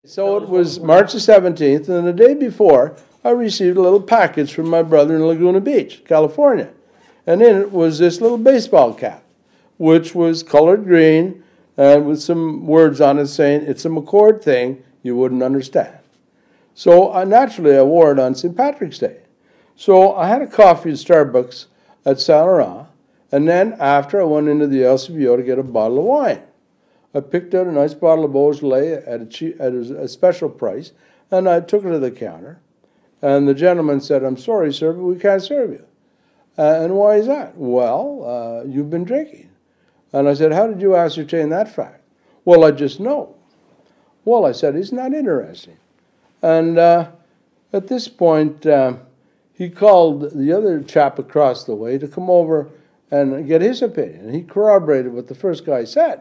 So it was March the 17th, and the day before, I received a little package from my brother in Laguna Beach, California. And in it was this little baseball cap, which was colored green and with some words on it saying, "It's a McCord thing you wouldn't understand." So naturally, I wore it on St. Patrick's Day. So I had a coffee at Starbucks at Saint Laurent, and then after I went into the LCBO to get a bottle of wine. I picked out a nice bottle of Beaujolais at a special price, and I took it to the counter. And the gentleman said, "I'm sorry, sir, but we can't serve you." And why is that? "Well, you've been drinking." And I said, "How did you ascertain that fact?" "Well, I just know." "Well," I said, "isn't that interesting?" And at this point, he called the other chap across the way to come over and get his opinion. And he corroborated what the first guy said.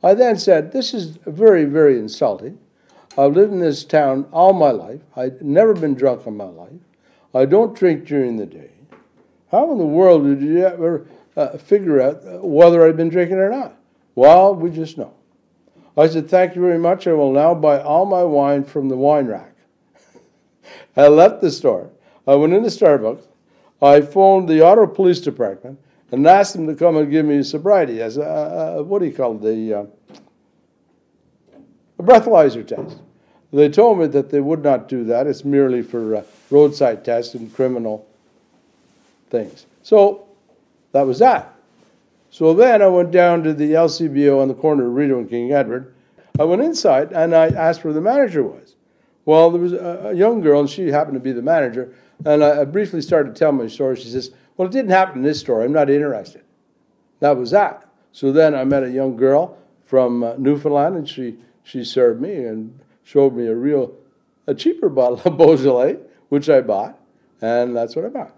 I then said, "This is very, very insulting. I've lived in this town all my life. I've never been drunk in my life. I don't drink during the day. How in the world did you ever figure out whether I've been drinking or not?" "Well, we just know." I said, "Thank you very much. I will now buy all my wine from the wine rack." I left the store. I went into Starbucks. I phoned the Ottawa Police Department and asked them to come and give me sobriety as what do you call it, a breathalyzer test. They told me that they would not do that. It's merely for roadside tests and criminal things. So that was that. So then I went down to the LCBO on the corner of Rideau and King Edward. I went inside and I asked where the manager was. Well, there was a young girl, and she happened to be the manager, and I briefly started to tell my story. She says, "Well, it didn't happen in this store. I'm not interested." That was that. So then I met a young girl from Newfoundland, and she served me and showed me a cheaper bottle of Beaujolais, which I bought, and that's what I bought.